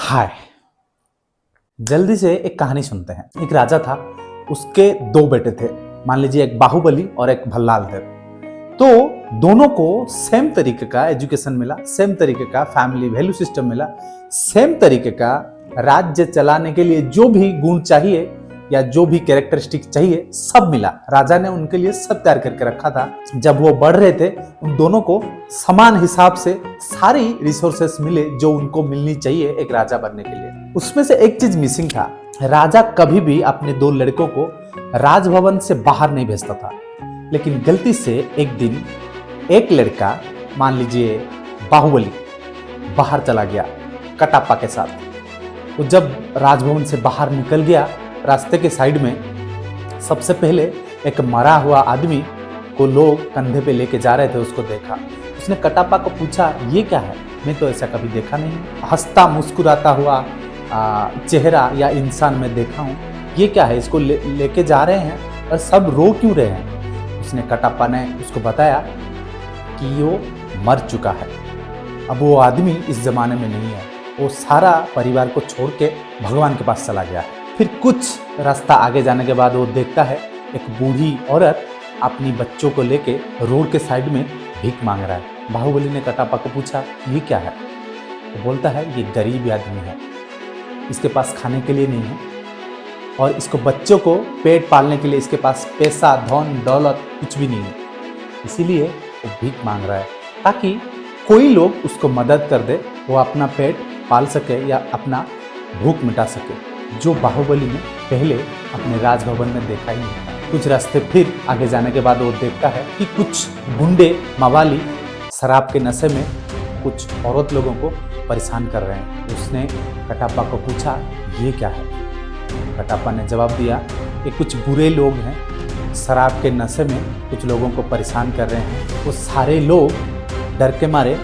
हाय, जल्दी से एक कहानी सुनते हैं। एक राजा था, उसके दो बेटे थे। मान लीजिए एक बाहुबली और एक भल्लाल देव। तो दोनों को सेम तरीके का एजुकेशन मिला, सेम तरीके का फैमिली वैल्यू सिस्टम मिला, सेम तरीके का राज्य चलाने के लिए जो भी गुण चाहिए या जो भी कैरेक्टरिस्टिक चाहिए सब मिला। राजा ने उनके लिए सब तैयार करके रखा था। जब वो बढ़ रहे थे उन दोनों को समान हिसाब से सारी रिसोर्सेस मिले जो उनको मिलनी चाहिए एक राजा बनने के लिए। उसमें से एक चीज मिसिंग था। राजा कभी भी अपने दो लड़कों को राजभवन से बाहर नहीं भेजता था। लेकिन गलती से एक दिन एक लड़का, मान लीजिए बाहुबली, बाहर चला गया कटप्पा के साथ। वो जब राजभवन से बाहर निकल गया, रास्ते के साइड में सबसे पहले एक मरा हुआ आदमी को लोग कंधे पे लेके जा रहे थे, उसको देखा। उसने कटप्पा को पूछा, ये क्या है? मैं तो ऐसा कभी देखा नहीं। हंसता मुस्कुराता हुआ चेहरा या इंसान मैं देखा हूँ, ये क्या है? इसको लेके जा रहे हैं और सब रो क्यों रहे हैं? उसने कटप्पा ने उसको बताया कि वो मर चुका है। अब वो आदमी इस जमाने में नहीं है। वो सारा परिवार को छोड़ के भगवान के पास चला गया है। फिर कुछ रास्ता आगे जाने के बाद वो देखता है एक बूढ़ी औरत अपनी बच्चों को लेके रोड के साइड में भीख मांग रहा है। बाहुबली ने कटप्पा को पूछा, ये क्या है? वो बोलता है, ये गरीब आदमी है, इसके पास खाने के लिए नहीं है और इसको बच्चों को पेट पालने के लिए इसके पास पैसा धन दौलत कुछ भी नहीं है, इसीलिए वो भीख मांग रहा है ताकि कोई लोग उसको मदद कर दे, वो अपना पेट पाल सके या अपना भूख मिटा सके, जो बाहुबली ने पहले अपने राजभवन में देखा ही नहीं था। कुछ रास्ते फिर आगे जाने के बाद वो देखता है कि कुछ गुंडे मवाली शराब के नशे में कुछ औरत लोगों को परेशान कर रहे हैं। उसने कटप्पा को पूछा, ये क्या है? कटप्पा ने जवाब दिया, ये कुछ बुरे लोग हैं, शराब के नशे में कुछ लोगों को परेशान कर रहे हैं। वो सारे लोग डर के मारे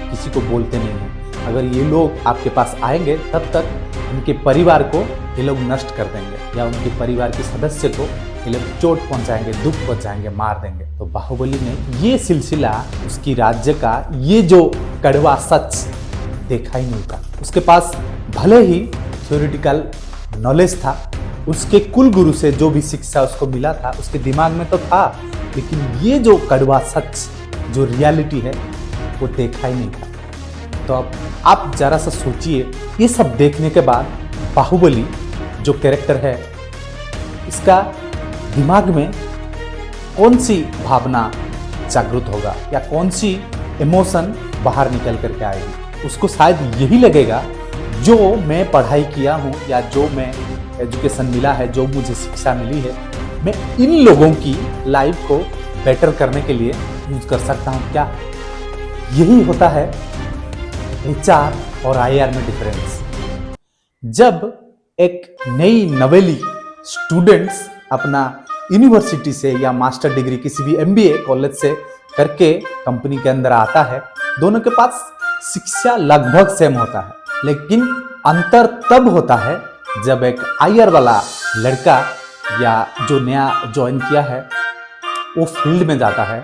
किसी को बोलते नहीं हैं। अगर ये लोग आपके पास आएंगे तब तक उनके परिवार को ये लोग नष्ट कर देंगे या उनके परिवार के सदस्य को ये लोग चोट पहुंचाएंगे, दुख पहुंचाएंगे, मार देंगे। तो बाहुबली ने ये सिलसिला, उसकी राज्य का ये जो कड़वा सच देखा ही नहीं था। उसके पास भले ही थ्योरेटिकल नॉलेज था, उसके कुल गुरु से जो भी शिक्षा उसको मिला था उसके दिमाग में तो था, लेकिन ये जो कड़वा सच, जो रियलिटी है, वो देखा ही नहीं था। तो अब आप जरा सा सोचिए, ये सब देखने के बाद बाहुबली जो कैरेक्टर है, इसका दिमाग में कौन सी भावना जागृत होगा या कौन सी इमोशन बाहर निकल करके आएगी? उसको शायद यही लगेगा, जो मैं पढ़ाई किया हूँ या जो मैं एजुकेशन मिला है, जो मुझे शिक्षा मिली है, मैं इन लोगों की लाइफ को बेटर करने के लिए यूज कर सकता हूँ क्या? यही होता है HR और IR में डिफरेंस। जब एक नई नवेली स्टूडेंट्स अपना यूनिवर्सिटी से या मास्टर डिग्री किसी भी MBA कॉलेज से करके कंपनी के अंदर आता है, दोनों के पास शिक्षा लगभग सेम होता है, लेकिन अंतर तब होता है जब एक IR वाला लड़का या जो नया ज्वाइन किया है वो फील्ड में जाता है,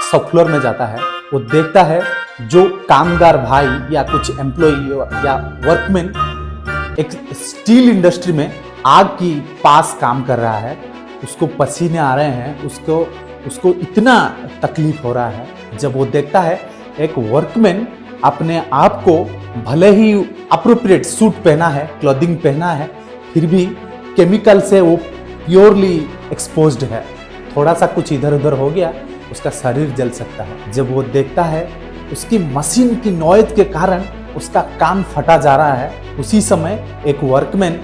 शॉप फ्लोर में जाता है, वो देखता है जो कामगार भाई या कुछ एम्प्लॉई या वर्कमैन एक स्टील इंडस्ट्री में आग की पास काम कर रहा है, उसको पसीने आ रहे हैं, उसको इतना तकलीफ हो रहा है। जब वो देखता है एक वर्कमैन अपने आप को भले ही अप्रोप्रिएट सूट पहना है, क्लॉथिंग पहना है, फिर भी केमिकल से वो प्योरली एक्सपोज्ड है, थोड़ा सा कुछ इधर उधर हो गया उसका शरीर जल सकता है। जब वो देखता है उसकी मशीन की नॉइज के कारण उसका कान फटा जा रहा है, उसी समय एक वर्कमैन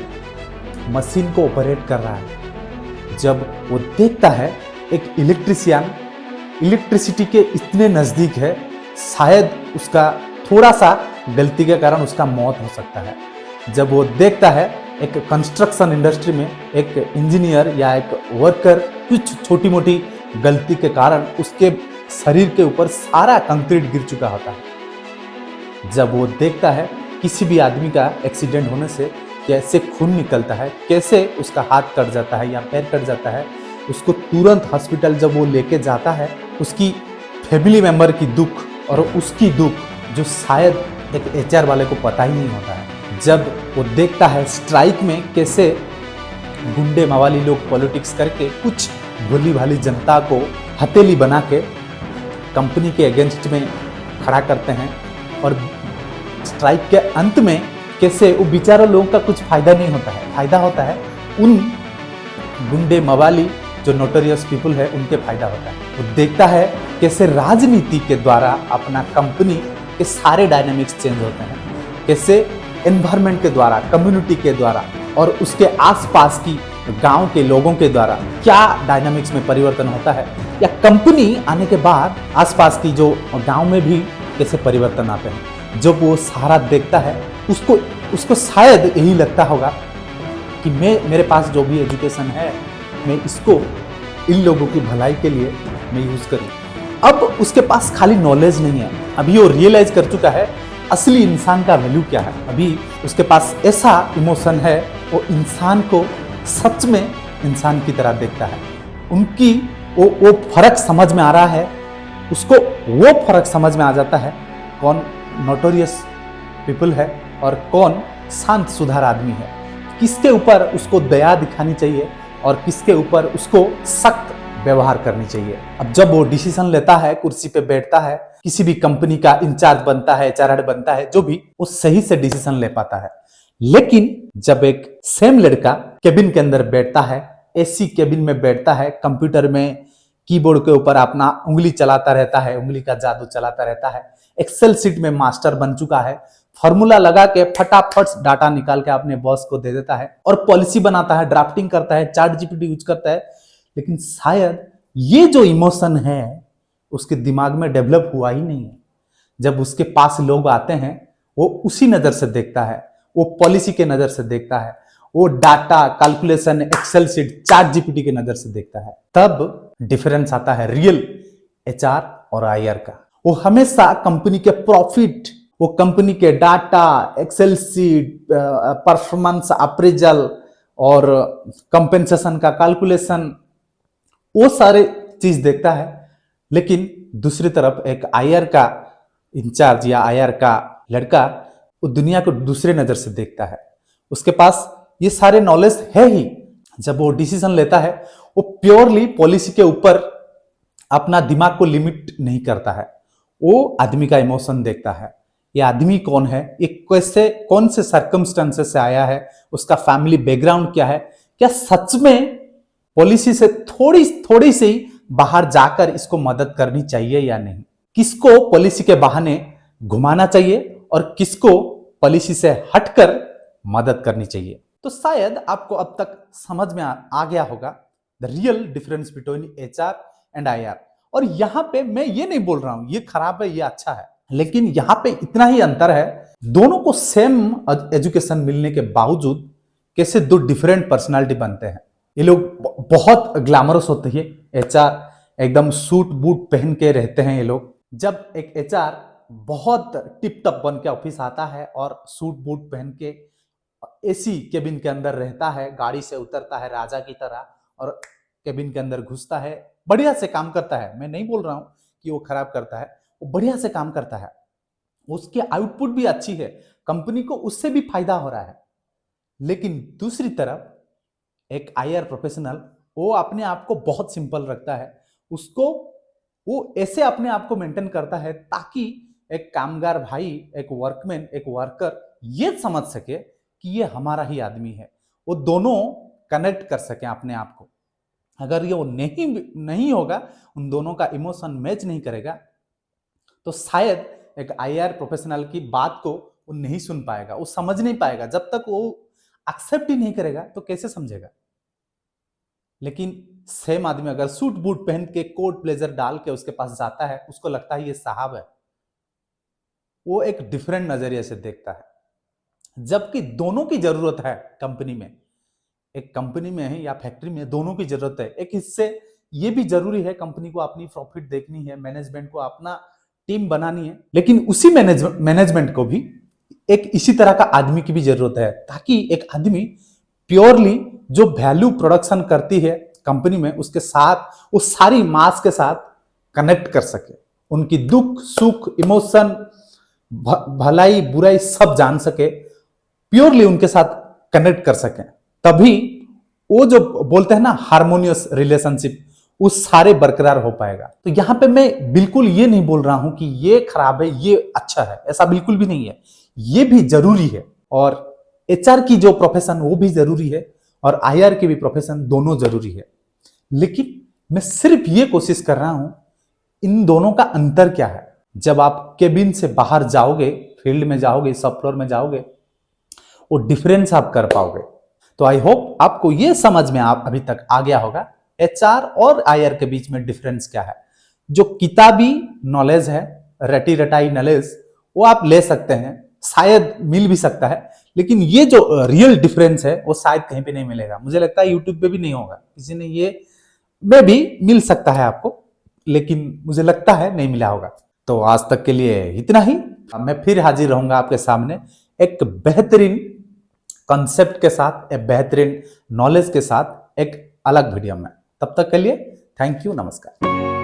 मशीन को ऑपरेट कर रहा है। जब वो देखता है एक इलेक्ट्रिशियन इलेक्ट्रिसिटी के इतने नज़दीक है, शायद उसका थोड़ा सा गलती के कारण उसका मौत हो सकता है। जब वो देखता है एक कंस्ट्रक्शन इंडस्ट्री में एक इंजीनियर या एक वर्कर कुछ छोटी मोटी गलती के कारण उसके शरीर के ऊपर सारा कंक्रीट गिर चुका होता है। जब वो देखता है किसी भी आदमी का एक्सीडेंट होने से कैसे खून निकलता है, कैसे उसका हाथ कट जाता है या पैर कट जाता है, उसको तुरंत हॉस्पिटल जब वो लेके जाता है, उसकी फैमिली मेंबर की दुख और उसकी दुख जो शायद एक HR वाले को पता ही नहीं होता है, जब वो देखता है स्ट्राइक में कैसे गुंडे मवाली लोग पॉलिटिक्स करके कुछ भोली भाली जनता को हथेली बना के कंपनी के अगेंस्ट में खड़ा करते हैं, और स्ट्राइक के अंत में कैसे वो बेचारे लोगों का कुछ फायदा नहीं होता है, फायदा होता है उन गुंडे मवाली जो नोटोरियस पीपल है उनके फायदा होता है। वो देखता है कैसे राजनीति के द्वारा अपना कंपनी के सारे डायनामिक्स चेंज होते हैं, कैसे एनवायरनमेंट के द्वारा, कम्युनिटी के द्वारा और उसके आसपास की गांव के लोगों के द्वारा क्या डायनामिक्स में परिवर्तन होता है, या कंपनी आने के बाद आसपास की जो गांव में भी कैसे परिवर्तन आते हैं। जब वो सारा देखता है उसको शायद यही लगता होगा कि मेरे पास जो भी एजुकेशन है मैं इसको इन लोगों की भलाई के लिए मैं यूज करूं। अब उसके पास खाली नॉलेज नहीं है, अभी वो रियलाइज कर चुका है असली इंसान का वैल्यू क्या है। अभी उसके पास ऐसा इमोशन है, वो इंसान को सच में इंसान की तरह देखता है। उनकी वो फर्क समझ में आ रहा है, उसको वो फर्क समझ में आ जाता है कौन नोटोरियस पीपल है और कौन शांत सुधार आदमी है, किसके ऊपर उसको दया दिखानी चाहिए और किसके ऊपर उसको सख्त व्यवहार करनी चाहिए। अब जब वो डिसीजन लेता है, कुर्सी पे बैठता है, किसी भी कंपनी का इंचार्ज बनता है, एचआर बनता है, जो भी, वो सही से डिसीजन ले पाता है। लेकिन जब एक सेम लड़का केबिन के अंदर बैठता है, एसी केबिन में बैठता है, कंप्यूटर में कीबोर्ड के ऊपर अपना उंगली चलाता रहता है, उंगली का जादू चलाता रहता है, एक्सेल सीट में मास्टर बन चुका है, फॉर्मूला लगा के फटाफट डाटा निकाल के अपने बॉस को दे देता है और पॉलिसी बनाता है, ड्राफ्टिंग करता है, चैट जीपीटी यूज करता है, लेकिन शायद ये जो इमोशन है उसके दिमाग में डेवलप हुआ ही नहीं है। जब उसके पास लोग आते हैं वो उसी नजर से देखता है, वो पॉलिसी के नजर से देखता है, वो data calculation, excel sheet, ChatGPT के नजर से देखता है। तब डिफरेंस आता है रियल एचआर और आईआर का। वो हमेशा कंपनी के प्रॉफिट, वो कंपनी के data, excel sheet, performance appraisal और कंपेंसेशन का कैलकुलेशन, वो सारे चीज देखता है। लेकिन दूसरी तरफ एक आईआर का इंचार्ज या आईआर का लड़का वो दुनिया को दूसरे नजर से देखता है, उसके पास ये सारे नॉलेज है ही। जब वो डिसीजन लेता है वो प्योरली पॉलिसी के ऊपर अपना दिमाग को लिमिट नहीं करता है, वो आदमी का इमोशन देखता है। ये आदमी कौन है, ये कैसे, कौन से सर्कमस्टेंसेस से आया है, उसका फैमिली बैकग्राउंड क्या है, क्या सच में पॉलिसी से थोड़ी सी बाहर जाकर इसको मदद करनी चाहिए या नहीं, किसको पॉलिसी के बहाने घुमाना चाहिए और किसको पॉलिसी से हटकर मदद करनी चाहिए। तो शायद आपको अब तक समझ में आ गया होगा the real difference between HR and IR. और यहां पे मैं ये नहीं बोल रहा हूं ये खराब है ये अच्छा है, लेकिन यहां पे इतना ही अंतर है, दोनों को सेम एजुकेशन मिलने के बावजूद कैसे दो डिफरेंट पर्सनालिटी बनते हैं। ये लोग बहुत ग्लैमरस होते हैं, एचआर एकदम सूट बूट पहन के रहते हैं ये लोग। जब एक एचआर बहुत टिप टप बन के ऑफिस आता है और सूट बूट पहन के एसी केबिन के अंदर रहता है, गाड़ी से उतरता है राजा की तरह और केबिन के अंदर घुसता है, बढ़िया से काम करता है। मैं नहीं बोल रहा हूं कि वो खराब करता है, वो बढ़िया से काम करता है, उसकी आउटपुट भी अच्छी है, कंपनी को उससे भी फायदा हो रहा है। लेकिन दूसरी तरफ एक आईआर प्रोफेशनल वो अपने आप को बहुत सिंपल रखता है, उसको वो ऐसे अपने आप को मेंटेन करता है ताकि एक कामगार भाई, एक वर्कमैन, एक वर्कर ये समझ सके कि ये हमारा ही आदमी है, वो दोनों कनेक्ट कर सके अपने आप को। अगर ये वो नहीं होगा, उन दोनों का इमोशन मैच नहीं करेगा, तो शायद एक आईआर प्रोफेशनल की बात को वो नहीं सुन पाएगा, वो समझ नहीं पाएगा। जब तक वो एक्सेप्ट ही नहीं करेगा तो कैसे समझेगा। लेकिन सेम आदमी अगर सूट बूट पहन के कोट ब्लेजर डाल के उसके पास जाता है, उसको लगता है ये साहब है, वो एक डिफरेंट नजरिए से देखता है। जबकि दोनों की जरूरत है कंपनी में, एक कंपनी में है या फैक्ट्री में, दोनों की जरूरत है। एक हिस्से ये भी जरूरी है, कंपनी को अपनी प्रॉफिट देखनी है, मैनेजमेंट को अपना टीम बनानी है, लेकिन उसी मैनेजमेंट को भी एक इसी तरह का आदमी की भी जरूरत है, ताकि एक आदमी प्योरली जो वैल्यू प्रोडक्शन करती है कंपनी में, उसके साथ वो सारी मास के साथ कनेक्ट कर सके, उनकी दुख सुख, इमोशन, भलाई बुराई सब जान सके, प्योरली उनके साथ कनेक्ट कर सकें, तभी वो जो बोलते हैं ना हार्मोनियस रिलेशनशिप, वो सारे बरकरार हो पाएगा। तो यहां पे मैं बिल्कुल ये नहीं बोल रहा हूं कि ये खराब है ये अच्छा है, ऐसा बिल्कुल भी नहीं है। ये भी जरूरी है, और एचआर की जो प्रोफेशन वो भी जरूरी है, और आईआर की भी प्रोफेशन, दोनों जरूरी है। लेकिन मैं सिर्फ ये कोशिश कर रहा हूं इन दोनों का अंतर क्या है। जब आप केबिन से बाहर जाओगे, फील्ड में जाओगे, सब फ्लोर में जाओगे, वो डिफरेंस आप कर पाओगे। तो आई होप आपको ये समझ में आप अभी तक आ गया होगा एचआर और आईआर के बीच में डिफरेंस क्या है। जो किताबी नॉलेज है, रटी रटाई नॉलेज, वो आप ले सकते हैं, शायद मिल भी सकता है, लेकिन ये जो रियल डिफरेंस है वो शायद कहीं पे नहीं मिलेगा। मुझे लगता है यूट्यूब पे भी नहीं होगा, किसी ने ये में भी मिल सकता है आपको, लेकिन मुझे लगता है नहीं मिला होगा। तो आज तक के लिए इतना ही। मैं फिर हाजिर रहूंगा आपके सामने एक बेहतरीन कॉन्सेप्ट के साथ, एक बेहतरीन नॉलेज के साथ, एक अलग वीडियो में। तब तक के लिए थैंक यू, नमस्कार।